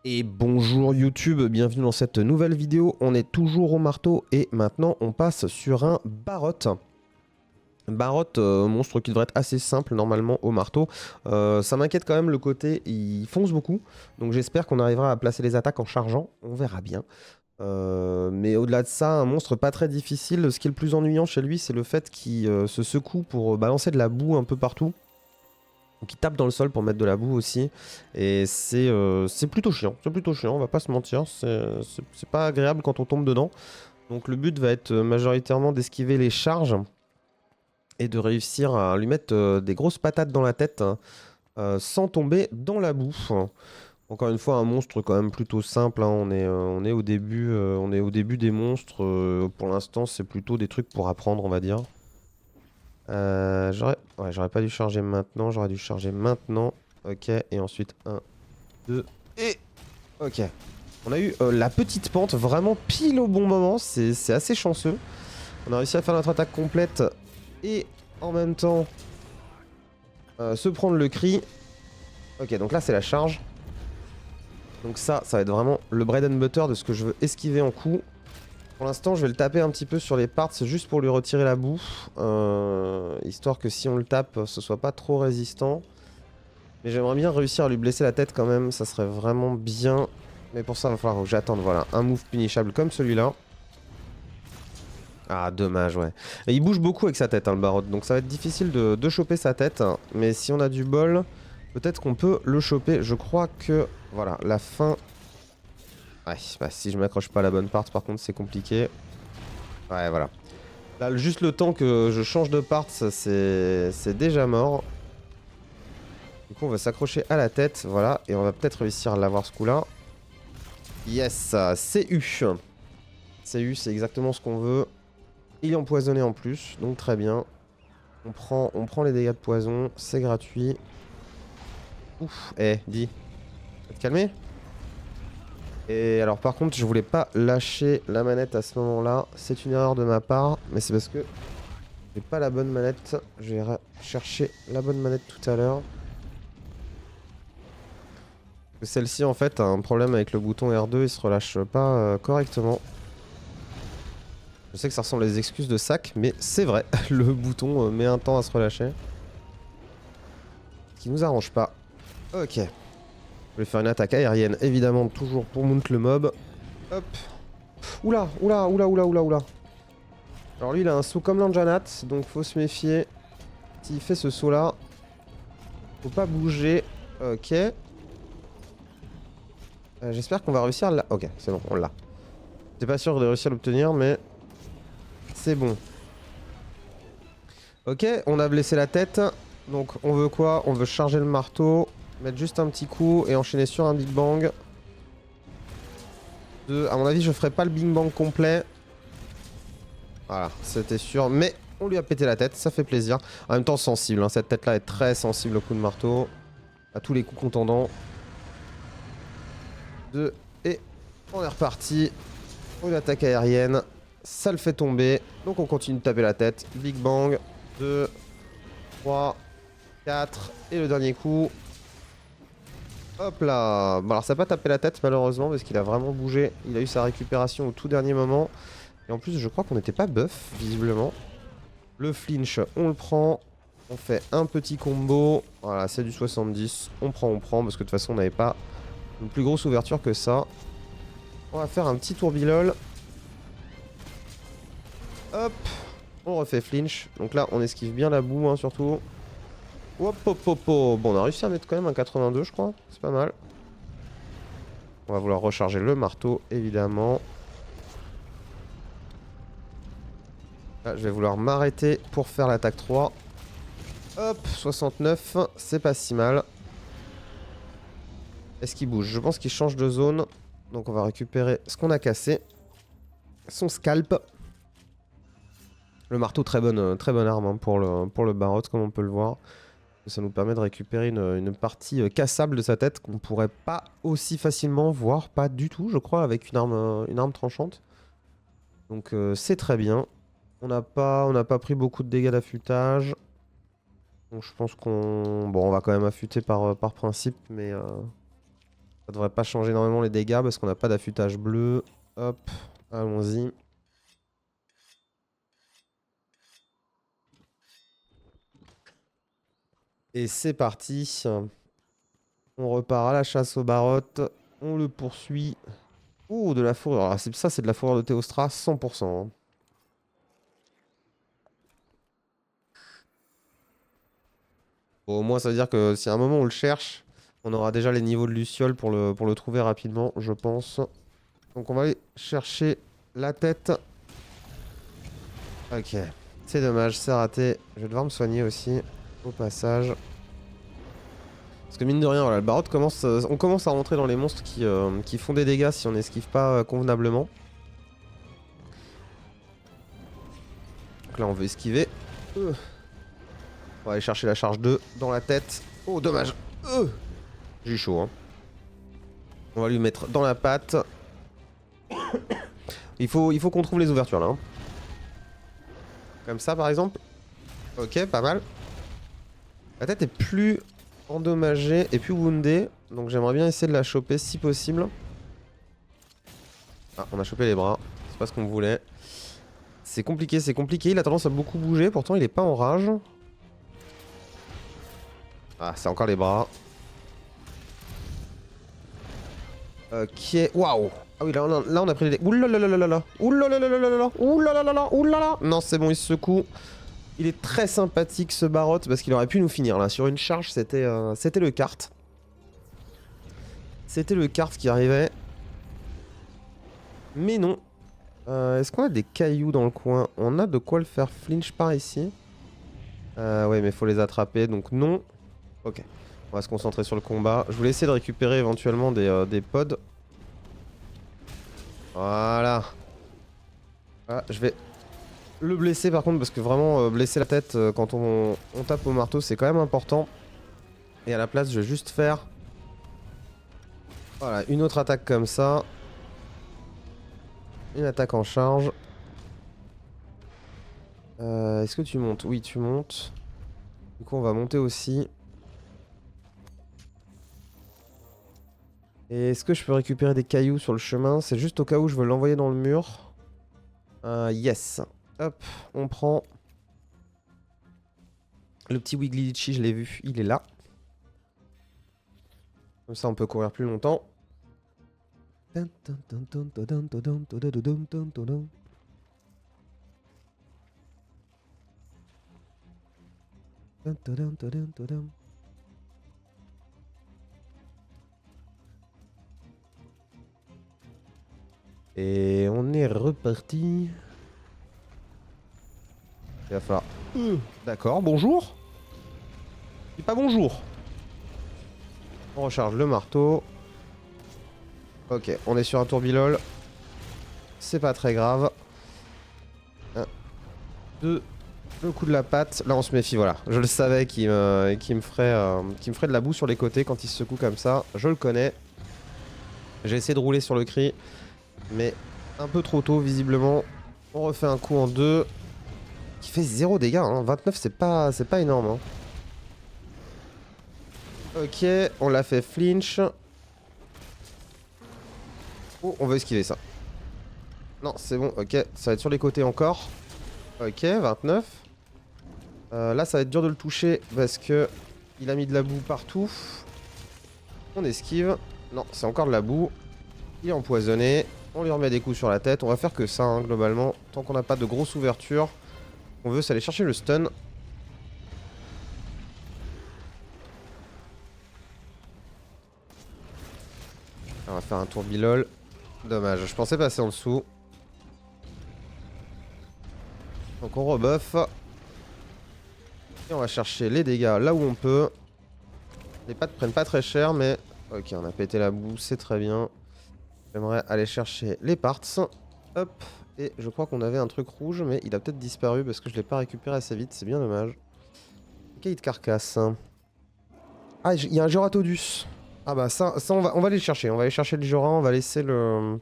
Et bonjour YouTube, bienvenue dans cette nouvelle vidéo. On est toujours au marteau et maintenant on passe sur un Barroth. Barroth, monstre qui devrait être assez simple normalement au marteau. Ça m'inquiète quand même le côté, il fonce beaucoup. Donc j'espère qu'on arrivera à placer les attaques en chargeant, on verra bien. Mais au-delà de ça, un monstre pas très difficile. Ce qui est le plus ennuyant chez lui, c'est le fait qu'il se secoue pour balancer de la boue un peu partout. Donc il tape dans le sol pour mettre de la boue aussi. Et c'est plutôt chiant. C'est plutôt chiant, on va pas se mentir. C'est pas agréable quand on tombe dedans. Donc le but va être majoritairement d'esquiver les charges. Et de réussir à lui mettre des grosses patates dans la tête. Sans tomber dans la boue. Encore une fois, un monstre quand même plutôt simple. Hein. On est au début des monstres. Pour l'instant, c'est plutôt des trucs pour apprendre, on va dire. J'aurais pas dû charger maintenant, j'aurais dû charger maintenant. Ok, et ensuite 1, 2, et... Ok. On a eu la petite pente vraiment pile au bon moment, c'est assez chanceux. On a réussi à faire notre attaque complète et en même temps se prendre le cri. Ok, donc là c'est la charge. Donc ça va être vraiment le bread and butter de ce que je veux esquiver en coup. Pour l'instant, je vais le taper un petit peu sur les parts, juste pour lui retirer la boue. Histoire que si on le tape, ce soit pas trop résistant. Mais j'aimerais bien réussir à lui blesser la tête quand même, ça serait vraiment bien. Mais pour ça, il va falloir que j'attende, voilà. Un move punishable comme celui-là. Ah, dommage, ouais. Et il bouge beaucoup avec sa tête, hein, le Barroth. Donc ça va être difficile de choper sa tête. Mais si on a du bol, peut-être qu'on peut le choper. Je crois que, voilà, la fin... Ouais, bah, si je m'accroche pas à la bonne part, par contre, c'est compliqué. Ouais, voilà. Là, juste le temps que je change de part, c'est déjà mort. Du coup, on va s'accrocher à la tête, voilà. Et on va peut-être réussir à l'avoir ce coup-là. Yes, c'est U. C'est U, c'est exactement ce qu'on veut. Il est empoisonné en plus, donc très bien. On prend les dégâts de poison, c'est gratuit. Ouf, dis. Tu vas te calmer? Et alors par contre, je voulais pas lâcher la manette à ce moment-là. C'est une erreur de ma part, mais c'est parce que j'ai pas la bonne manette. Je vais chercher la bonne manette tout à l'heure. Celle-ci en fait a un problème avec le bouton R2, il se relâche pas correctement. Je sais que ça ressemble à des excuses de sac, mais c'est vrai, le bouton met un temps à se relâcher. Ce qui nous arrange pas. Ok. Je vais faire une attaque aérienne, évidemment, toujours pour mount le mob. Hop. Oula, oula, oula, oula, oula, oula. Alors lui, il a un saut comme l'Anjanat, donc faut se méfier. S'il fait ce saut là, faut pas bouger. Ok. J'espère qu'on va réussir là. Ok, c'est bon, on l'a. J'étais pas sûr de réussir à l'obtenir, mais c'est bon. Ok, on a blessé la tête. Donc on veut quoi? On veut charger le marteau, mettre juste un petit coup et enchaîner sur un Big Bang. À mon avis, je ferai pas le Big Bang complet. Voilà, c'était sûr. Mais on lui a pété la tête, ça fait plaisir. En même temps, sensible. Hein. Cette tête-là est très sensible au coup de marteau. À tous les coups contendants. 2 et on est reparti. Une attaque aérienne. Ça le fait tomber. Donc on continue de taper la tête. Big Bang. 2, 3, 4. Et le dernier coup. Hop là. Bon alors ça n'a pas tapé la tête malheureusement parce qu'il a vraiment bougé. Il a eu sa récupération au tout dernier moment. Et en plus je crois qu'on n'était pas buff visiblement. Le flinch on le prend. On fait un petit combo. Voilà c'est du 70. On prend parce que de toute façon on n'avait pas une plus grosse ouverture que ça. On va faire un petit tourbilol. Hop. On refait flinch. Donc là on esquive bien la boue hein, surtout. Hop hop hop hop. Bon on a réussi à mettre quand même un 82 je crois. C'est pas mal. On va vouloir recharger le marteau évidemment. Là je vais vouloir m'arrêter pour faire l'attaque 3. Hop 69. C'est pas si mal. Est-ce qu'il bouge? Je pense qu'il change de zone. Donc on va récupérer ce qu'on a cassé. Son scalp. Le marteau très bonne arme hein, pour le Barroth comme on peut le voir. Ça nous permet de récupérer une partie cassable de sa tête qu'on pourrait pas aussi facilement voir, pas du tout je crois, avec une arme tranchante. Donc c'est très bien. On n'a pas pris beaucoup de dégâts d'affûtage. Donc je pense qu'on... Bon on va quand même affûter par principe, mais... Ça devrait pas changer énormément les dégâts parce qu'on n'a pas d'affûtage bleu. Hop, allons-y. Et c'est parti. On repart à la chasse aux barottes. On le poursuit. Oh, de la fourrure. Alors, ça, c'est de la fourrure de Théostra, 100%. Hein. Bon, au moins, ça veut dire que si à un moment on le cherche, on aura déjà les niveaux de Luciole pour le trouver rapidement, je pense. Donc, on va aller chercher la tête. Ok. C'est dommage, c'est raté. Je vais devoir me soigner aussi, au passage. Parce que mine de rien, voilà, le Barotte commence, on commence à rentrer dans les monstres qui font des dégâts si on n'esquive pas convenablement. Donc là, on veut esquiver. On va aller chercher la charge 2 dans la tête. Oh, dommage. J'ai eu chaud, hein. On va lui mettre dans la patte. Il faut qu'on trouve les ouvertures, là. Hein. Comme ça, par exemple. Ok, pas mal. La tête est plus endommagée et plus woundée. Donc j'aimerais bien essayer de la choper si possible. Ah, on a chopé les bras. C'est pas ce qu'on voulait. C'est compliqué, c'est compliqué. Il a tendance à beaucoup bouger. Pourtant, il est pas en rage. Ah, c'est encore les bras. Ok. Waouh. Ah oui, là, on a pris les... Oulalalalala. Oulalalalala. Oulalalalala. Oulala. Non, c'est bon, il se secoue. Il est très sympathique, ce Barotte, parce qu'il aurait pu nous finir, là. Sur une charge, c'était le kart. C'était le kart qui arrivait. Mais non. Est-ce qu'on a des cailloux dans le coin? On a de quoi le faire flinch par ici. Ouais, mais faut les attraper, donc non. Ok. On va se concentrer sur le combat. Je voulais essayer de récupérer éventuellement des pods. Voilà. Ah, je vais le blesser par contre, parce que vraiment blesser la tête quand on tape au marteau, c'est quand même important. Et à la place, je vais juste faire... Voilà, une autre attaque comme ça. Une attaque en charge. Est-ce que tu montes? Oui, tu montes. Du coup, on va monter aussi. Et est-ce que je peux récupérer des cailloux sur le chemin? C'est juste au cas où je veux l'envoyer dans le mur. Yes. Hop, on prend. Le petit Wiggly Litchi, je l'ai vu, il est là. Comme ça, on peut courir plus longtemps. Et on est reparti. Il va falloir... D'accord, bonjour. Dis pas bonjour. On recharge le marteau. Ok, on est sur un tourbilol. C'est pas très grave. 1, 2, le coup de la patte. Là on se méfie, voilà. Je le savais qu'il me ferait de la boue sur les côtés quand il se secoue comme ça. Je le connais. J'ai essayé de rouler sur le cri. Mais un peu trop tôt visiblement. On refait un coup en 2. Qui fait 0 dégâts, hein. 29 c'est pas énorme. Hein. Ok, on l'a fait flinch. Oh, on veut esquiver ça. Non, c'est bon, ok. Ça va être sur les côtés encore. Ok, 29. Là, ça va être dur de le toucher parce que il a mis de la boue partout. On esquive. Non, c'est encore de la boue. Il est empoisonné. On lui remet des coups sur la tête. On va faire que ça, hein, globalement. Tant qu'on n'a pas de grosse ouverture. On veut, c'est aller chercher le stun. On va faire un tour bilol. Dommage, je pensais passer en dessous. Donc on rebuff. Et on va chercher les dégâts là où on peut. Les pattes prennent pas très cher, mais... Ok, on a pété la boue, c'est très bien. J'aimerais aller chercher les parts. Hop. Et je crois qu'on avait un truc rouge, mais il a peut-être disparu parce que je l'ai pas récupéré assez vite. C'est bien dommage. Cahier de carcasse. Ah, il y a un Joratodus. Ah bah ça on va aller le chercher. On va aller chercher le Jura, on va laisser le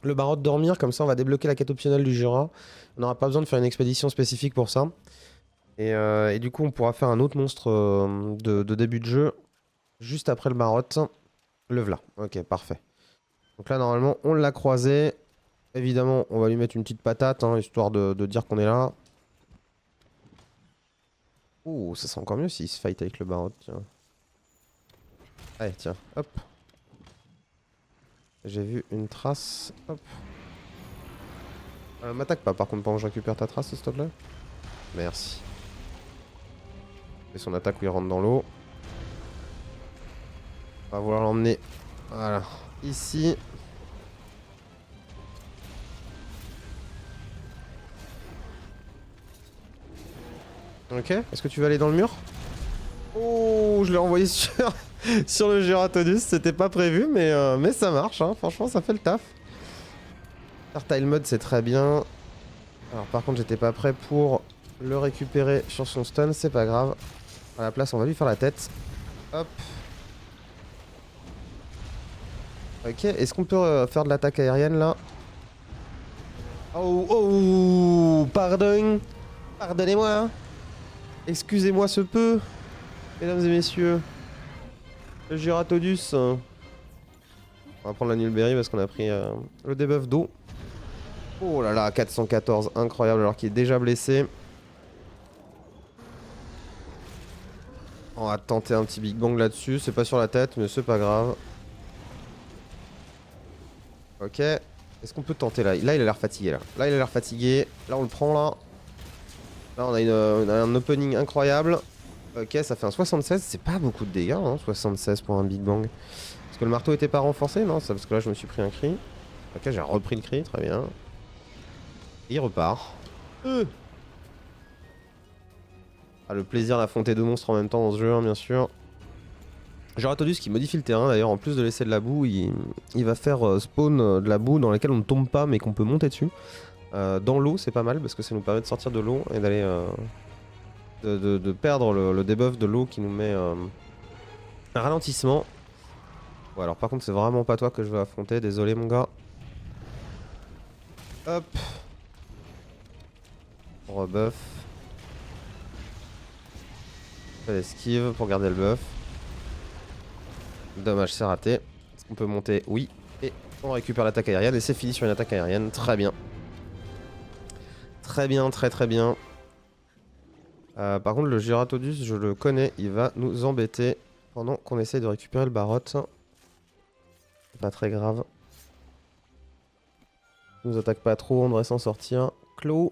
Barotte dormir. Comme ça, on va débloquer la quête optionnelle du Jura. On n'aura pas besoin de faire une expédition spécifique pour ça. Et du coup, on pourra faire un autre monstre de début de jeu. Juste après le Barotte. Le v'là. Ok, parfait. Donc là, normalement, on l'a croisé. Évidemment, on va lui mettre une petite patate, hein, histoire de dire qu'on est là. Oh, ça sera encore mieux s'il se fight avec le Barot, tiens. Allez, tiens, hop. J'ai vu une trace, hop. M'attaque pas par contre pendant que je récupère ta trace, s'il te plaît. Merci. Et son attaque où il rentre dans l'eau. On va vouloir l'emmener, voilà, ici. Ok, est-ce que tu veux aller dans le mur? Oh, je l'ai envoyé sur le Giratonus, c'était pas prévu, mais ça marche, hein. Franchement ça fait le taf. Fertile Mode c'est très bien. Alors par contre j'étais pas prêt pour le récupérer sur son stun, c'est pas grave. À la place on va lui faire la tête. Hop. Ok, est-ce qu'on peut faire de l'attaque aérienne là? Oh, oh, pardon. Pardonnez-moi. Excusez-moi ce peu, mesdames et messieurs. Le Giratodus. On va prendre la Nulberry parce qu'on a pris le debuff d'eau. Oh là là, 414, incroyable alors qu'il est déjà blessé. On va tenter un petit Big Bang là-dessus, c'est pas sur la tête mais c'est pas grave. Ok, est-ce qu'on peut tenter là? Là il a l'air fatigué là. Là il a l'air fatigué, là on le prend là. Là on a un opening incroyable. Ok, ça fait un 76, c'est pas beaucoup de dégâts, hein, 76 pour un Big Bang. Est-ce que le marteau était pas renforcé? Non, c'est parce que là je me suis pris un cri. Ok, j'ai repris le cri, très bien. Et il repart. Ah, le plaisir d'affronter deux monstres en même temps dans ce jeu, hein, bien sûr. Giratodus qui modifie le terrain d'ailleurs, en plus de laisser de la boue, il va faire spawn de la boue dans laquelle on ne tombe pas mais qu'on peut monter dessus. Dans l'eau c'est pas mal parce que ça nous permet de sortir de l'eau et d'aller de perdre le debuff de l'eau qui nous met un ralentissement. Bon alors par contre c'est vraiment pas toi que je veux affronter, désolé mon gars. Hop. On rebuff. Fait l'esquive pour garder le buff. Dommage, c'est raté. Est-ce qu'on peut monter? Oui. Et on récupère l'attaque aérienne et c'est fini sur une attaque aérienne. Très bien. Très bien, très très bien. Par contre le Giratodus, je le connais, il va nous embêter pendant qu'on essaye de récupérer le Barot. C'est pas très grave. Il nous attaque pas trop, on devrait s'en sortir. Claw.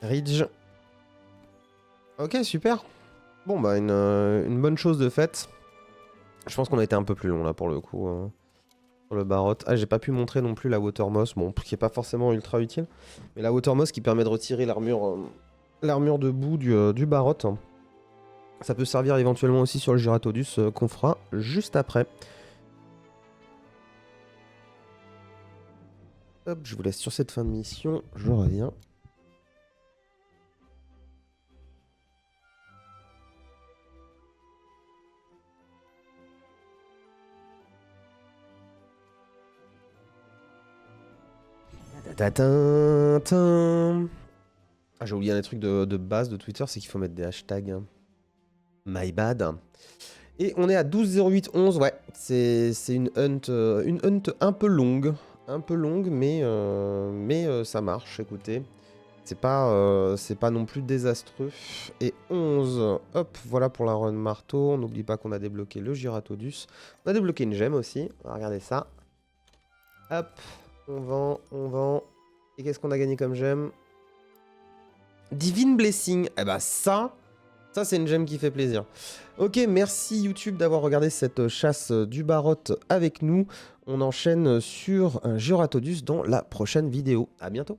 Ridge. Ok, super. Bon bah une bonne chose de faite. Je pense qu'on a été un peu plus long là pour le coup. Sur le Barot. Ah, j'ai pas pu montrer non plus la Watermoss, bon, qui est pas forcément ultra utile. Mais la Watermoss qui permet de retirer l'armure de boue du Barot. Ça peut servir éventuellement aussi sur le Giratodus qu'on fera juste après. Hop, je vous laisse sur cette fin de mission, je reviens. Ah, j'ai oublié un des trucs de base de Twitter, c'est qu'il faut mettre des hashtags. My bad. Et on est à 12.08.11, ouais. C'est une hunt un peu longue. Un peu longue, mais ça marche, écoutez. C'est pas non plus désastreux. Et 11, hop, voilà pour la run marteau. On n'oublie pas qu'on a débloqué le Giratodus. On a débloqué une gemme aussi. On va regarder ça. Hop, on vend, on vend. Et qu'est-ce qu'on a gagné comme gemme? Divine Blessing. Eh bah ça c'est une gemme qui fait plaisir. Ok, merci YouTube d'avoir regardé cette chasse du Barot avec nous. On enchaîne sur un Giratodus dans la prochaine vidéo. À bientôt.